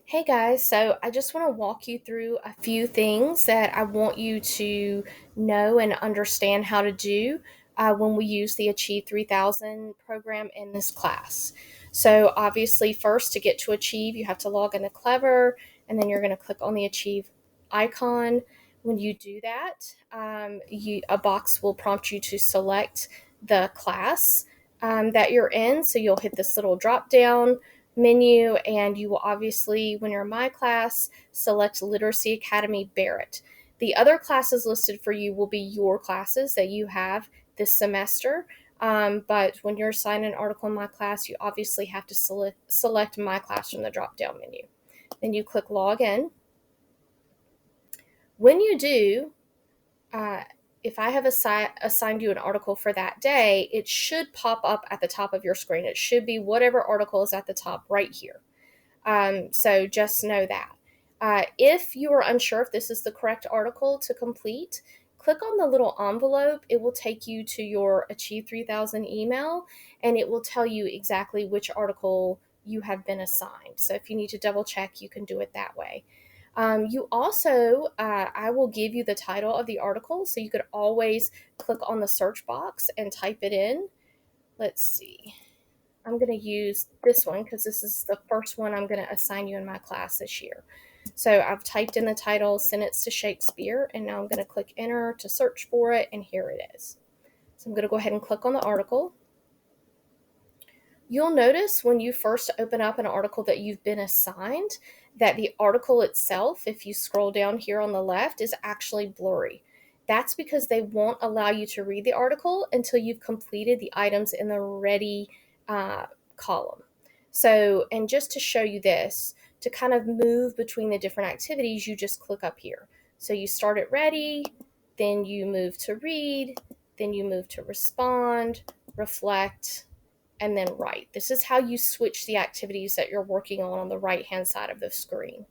Hey guys, so I just want to walk you through a few things that I want you to know and understand how to do when we use the Achieve 3000 program in this class. So, obviously, first to get to Achieve, you have to log into Clever, and then you're going to click on the Achieve icon. When you do that, a box will prompt you to select the class that you're in. So, you'll hit this little drop down menu, and you will obviously, when you're in my class, select Literacy Academy Barrett. The other classes listed for you will be your classes that you have this semester. But when you're assigned an article in my class, you obviously have to select my class from the drop down menu. Then you click login. When you do, uh, if I have assigned you an article for that day, it should pop up at the top of your screen. It should be whatever article is at the top right here. So just know that. If you are unsure if this is the correct article to complete, click on the little envelope. It will take you to your Achieve 3000 email, and it will tell you exactly which article you have been assigned. So if you need to double check, you can do it that way. You also, I will give you the title of the article, so you could always click on the search box and type it in. Let's see. I'm going to use this one because this is the first one I'm going to assign you in my class this year. So I've typed in the title, Sentence to Shakespeare, and now I'm going to click enter to search for it, and here it is. So I'm going to go ahead and click on the article. You'll notice when you first open up an article that you've been assigned that the article itself, if you scroll down here on the left, is actually blurry. That's because they won't allow you to read the article until you've completed the items in the ready column. So, and just to show you this, to kind of move between the different activities, you just click up here. So you start at ready, then you move to read, then you move to respond, reflect, and then write. This is how you switch the activities that you're working on the right hand side of the screen.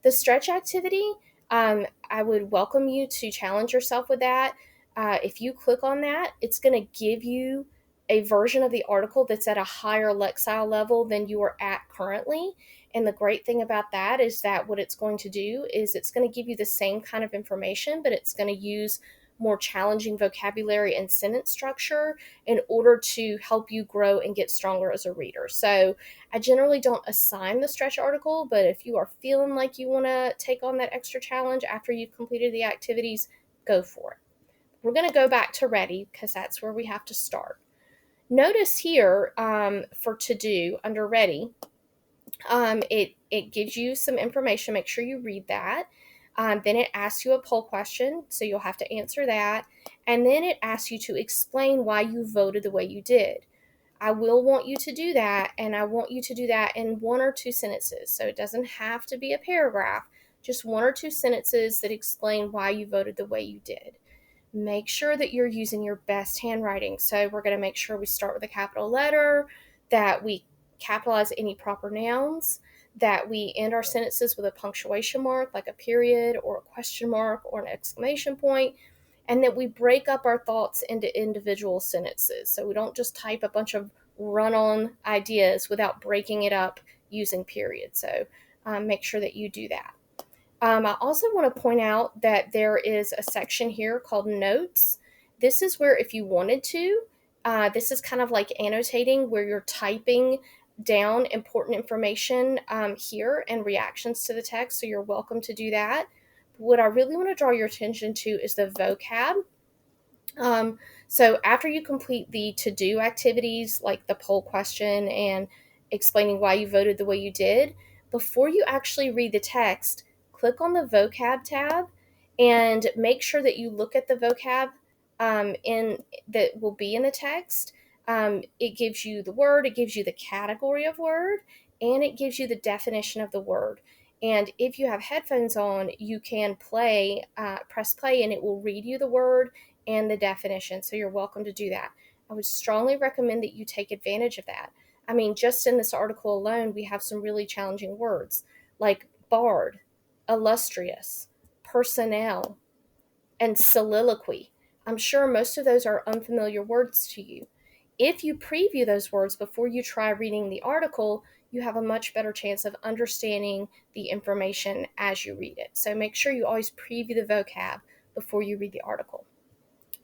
The stretch activity, I would welcome you to challenge yourself with that. If you click on that, it's going to give you a version of the article that's at a higher Lexile level than you are at currently. And the great thing about that is that what it's going to do is it's going to give you the same kind of information, but it's going to use more challenging vocabulary and sentence structure in order to help you grow and get stronger as a reader. So I generally don't assign the stretch article, but if you are feeling like you want to take on that extra challenge after you've completed the activities, go for it. We're going to go back to ready because that's where we have to start. Notice here for to do under ready, it gives you some information. Make sure you read that. Then it asks you a poll question, so you'll have to answer that. And then it asks you to explain why you voted the way you did. I will want you to do that, and I want you to do that in one or two sentences. So it doesn't have to be a paragraph, just one or two sentences that explain why you voted the way you did. Make sure that you're using your best handwriting. So we're going to make sure we start with a capital letter, that we capitalize any proper nouns, that we end our sentences with a punctuation mark, like a period or a question mark or an exclamation point, and that we break up our thoughts into individual sentences. So we don't just type a bunch of run on ideas without breaking it up using periods. So make sure that you do that. I also want to point out that there is a section here called Notes. This is where, if you wanted to, this is kind of like annotating where you're typing down important information here and reactions to the text. So you're welcome to do that. What I really want to draw your attention to is the vocab. So after you complete the to-do activities like the poll question and explaining why you voted the way you did, before you actually read the text, click on the vocab tab and make sure that you look at the vocab in that will be in the text. It gives you the word, it gives you the category of word, and it gives you the definition of the word. And if you have headphones on, you can press play, and it will read you the word and the definition. So you're welcome to do that. I would strongly recommend that you take advantage of that. I mean, just in this article alone, we have some really challenging words like bard, illustrious, personnel, and soliloquy. I'm sure most of those are unfamiliar words to you. If you preview those words before you try reading the article, you have a much better chance of understanding the information as you read it. So make sure you always preview the vocab before you read the article.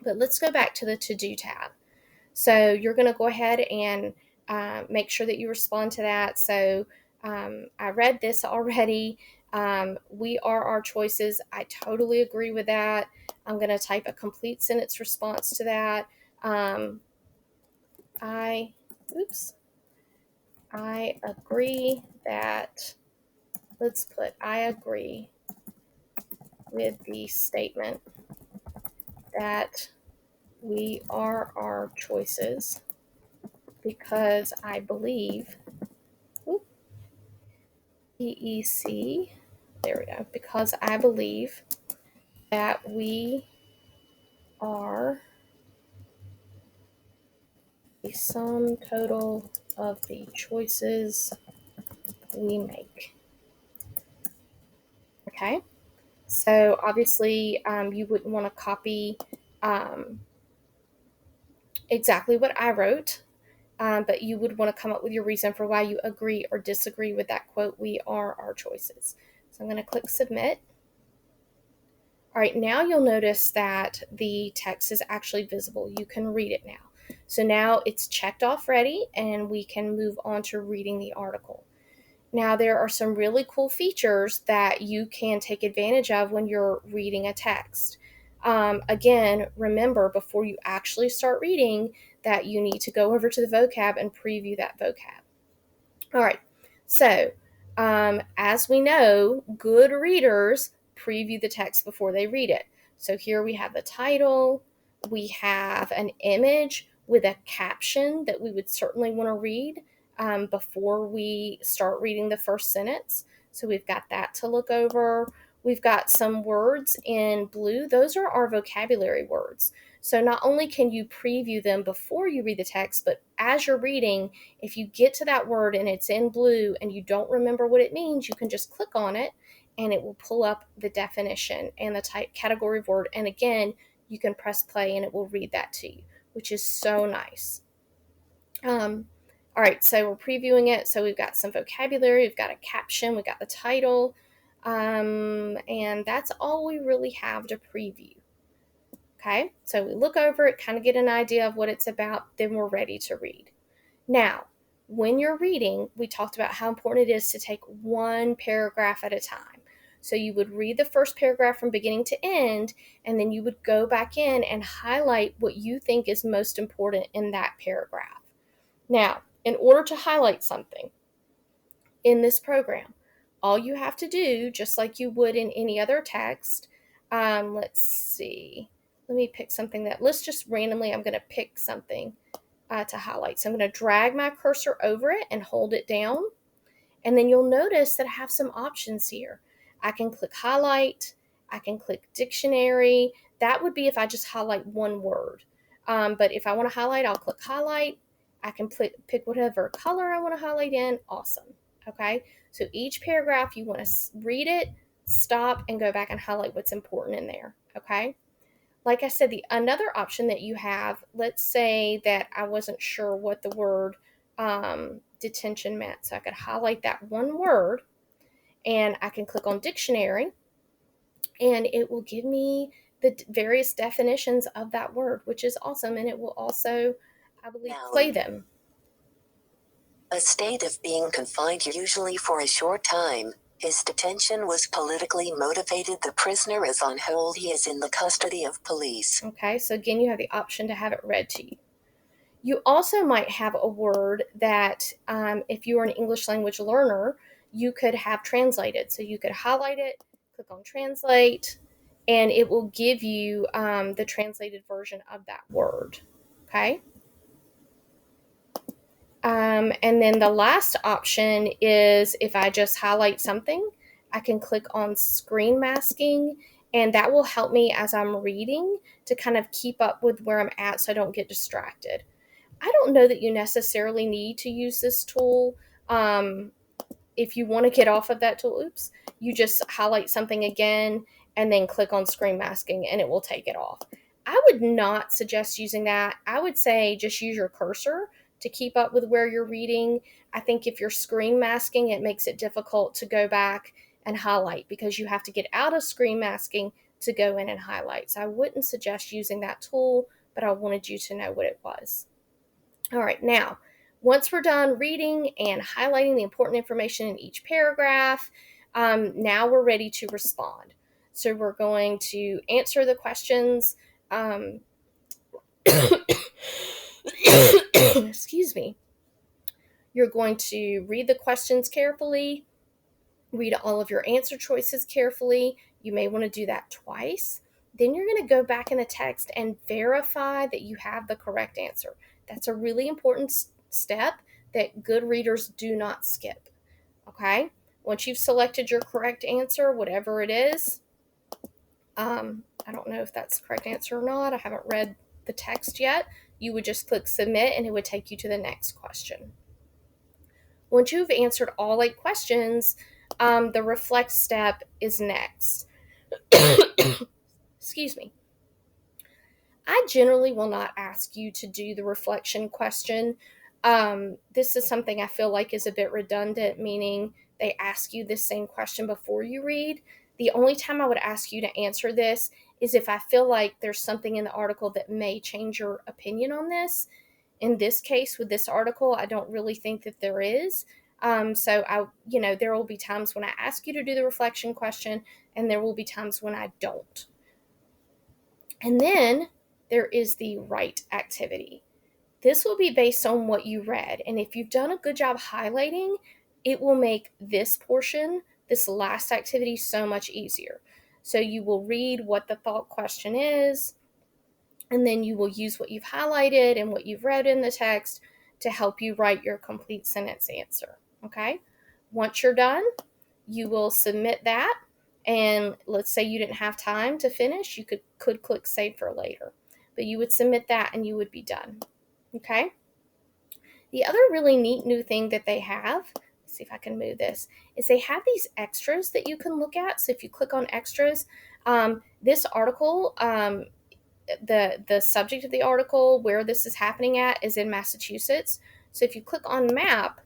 But let's go back to the to-do tab. So you're going to go ahead and make sure that you respond to that. So I read this already. We are our choices. I totally agree with that. I'm going to type a complete sentence response to that. I agree that, let's put, I agree with the statement that we are our choices because I believe, PEC, there we go, because I believe that we are the sum total of the choices we make. Okay, so obviously you wouldn't want to copy exactly what I wrote, but you would want to come up with your reason for why you agree or disagree with that quote, we are our choices. So I'm going to click submit. All right, now you'll notice that the text is actually visible. You can read it now. So now it's checked off ready, and we can move on to reading the article. Now, there are some really cool features that you can take advantage of when you're reading a text. Again, remember before you actually start reading that you need to go over to the vocab and preview that vocab. All right, so as we know, good readers preview the text before they read it. So here we have the title, we have an image with a caption that we would certainly want to read before we start reading the first sentence. So we've got that to look over. We've got some words in blue. Those are our vocabulary words. So not only can you preview them before you read the text, but as you're reading, if you get to that word and it's in blue and you don't remember what it means, you can just click on it and it will pull up the definition and the type category of word. And again, you can press play and it will read that to you, which is so nice. All right, so we're previewing it. So we've got some vocabulary, we've got a caption, we've got the title, and that's all we really have to preview. Okay, so we look over it, kind of get an idea of what it's about, then we're ready to read. Now, when you're reading, we talked about how important it is to take one paragraph at a time. So you would read the first paragraph from beginning to end, and then you would go back in and highlight what you think is most important in that paragraph. Now, in order to highlight something in this program, all you have to do, just like you would in any other text, let's see, let me pick something that, let's just randomly, I'm going to pick something to highlight. So I'm going to drag my cursor over it and hold it down. And then you'll notice that I have some options here. I can click highlight. I can click dictionary. That would be if I just highlight one word. But if I want to highlight, I'll click highlight. I can pick whatever color I want to highlight in. Awesome. Okay. So each paragraph, you want to read it, stop, and go back and highlight what's important in there. Okay. Like I said, another option that you have, let's say that I wasn't sure what the word detention meant. So I could highlight that one word and I can click on dictionary and it will give me the various definitions of that word, which is awesome. And it will also, I believe, play them. A state of being confined, usually for a short time. His detention was politically motivated. The prisoner is on hold. He is in the custody of police. Okay, so again, you have the option to have it read to you. You also might have a word that if you are an English language learner, you could have translated. So you could highlight it, click on translate, and it will give you the translated version of that word. Okay. And then the last option is if I just highlight something, I can click on screen masking, and that will help me as I'm reading to kind of keep up with where I'm at so I don't get distracted. I don't know that you necessarily need to use this tool. If you want to get off of that tool, you just highlight something again and then click on screen masking and it will take it off. I would not suggest using that. I would say just use your cursor to keep up with where you're reading. I think if you're screen masking, it makes it difficult to go back and highlight because you have to get out of screen masking to go in and highlight. So I wouldn't suggest using that tool, but I wanted you to know what it was. All right, now, once we're done reading and highlighting the important information in each paragraph, now we're ready to respond. So we're going to answer the questions. Excuse me. You're going to read the questions carefully, read all of your answer choices carefully. You may want to do that twice. Then you're going to go back in the text and verify that you have the correct answer. That's a really important step that good readers do not skip. Okay? Once you've selected your correct answer, whatever it is, I don't know if that's the correct answer or not. I haven't read the text yet. You would just click submit and it would take you to the next question. Once you've answered all 8 questions, the reflect step is next. Excuse me. I generally will not ask you to do the reflection question. This is something I feel like is a bit redundant, meaning they ask you the same question before you read. The only time I would ask you to answer this is if I feel like there's something in the article that may change your opinion on this. In this case, with this article, I don't really think that there is. There will be times when I ask you to do the reflection question, and there will be times when I don't. And then there is the write activity. This will be based on what you read. And if you've done a good job highlighting, it will make this portion, this last activity, so much easier. So you will read what the thought question is, and then you will use what you've highlighted and what you've read in the text to help you write your complete sentence answer. Okay? Once you're done, you will submit that. And let's say you didn't have time to finish, you could click save for later. But you would submit that and you would be done. Okay? The other really neat new thing that they have, let's see if I can move this, is they have these extras that you can look at. So if you click on extras, this article, the subject of the article, where this is happening at, is in Massachusetts. So if you click on map,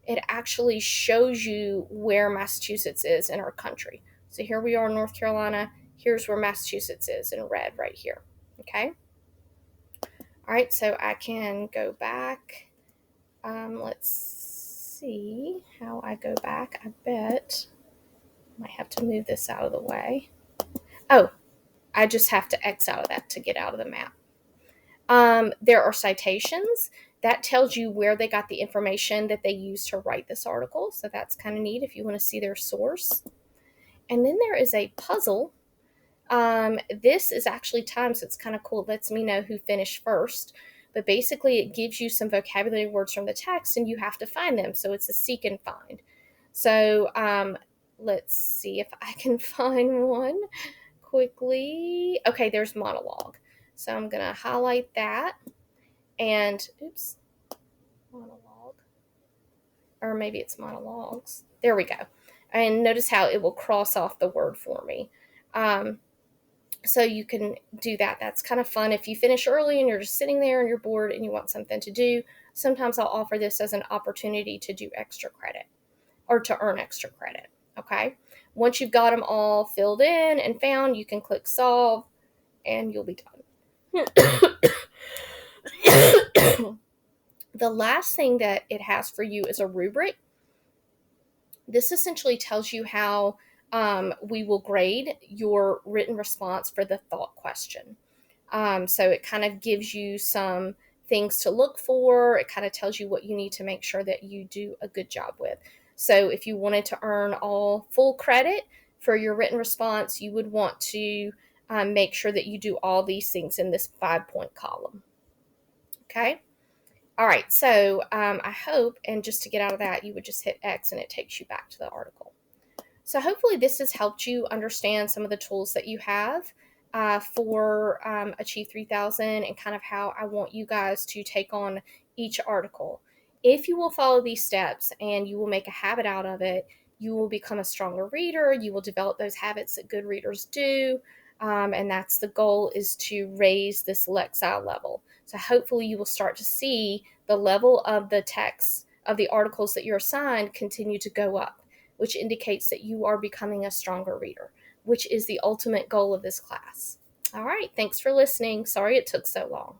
it actually shows you where Massachusetts is in our country. So here we are in North Carolina. Here's where Massachusetts is in red right here. Okay? All right, so I can go back. Let's see how I go back. I bet I might have to move this out of the way. Oh, I just have to X out of that to get out of the map. There are citations. That tells you where they got the information that they used to write this article. So that's kind of neat if you want to see their source. And then there is a puzzle. This is actually timed, so it's kind of cool. It lets me know who finished first. But basically, it gives you some vocabulary words from the text, and you have to find them. So it's a seek and find. So let's see if I can find one quickly. Okay, there's monologue. So I'm going to highlight that. And, oops, monologue. Or maybe it's monologues. There we go. And notice how it will cross off the word for me. So you can do that. That's kind of fun. If you finish early and you're just sitting there and you're bored and you want something to do, sometimes I'll offer this as an opportunity to do extra credit or to earn extra credit. Okay. Once you've got them all filled in and found, you can click solve and you'll be done. The last thing that it has for you is a rubric. This essentially tells you how we will grade your written response for the thought question. So it kind of gives you some things to look for. It kind of tells you what you need to make sure that you do a good job with. So if you wanted to earn all full credit for your written response, you would want to make sure that you do all these things in this 5-point column. Okay? All right, so I hope, and just to get out of that, you would just hit X and it takes you back to the article. So hopefully this has helped you understand some of the tools that you have for Achieve 3000 and kind of how I want you guys to take on each article. If you will follow these steps and you will make a habit out of it, you will become a stronger reader. You will develop those habits that good readers do. And that's the goal, is to raise this Lexile level. So hopefully you will start to see the level of the text of the articles that you're assigned continue to go up, which indicates that you are becoming a stronger reader, which is the ultimate goal of this class. All right, thanks for listening. Sorry it took so long.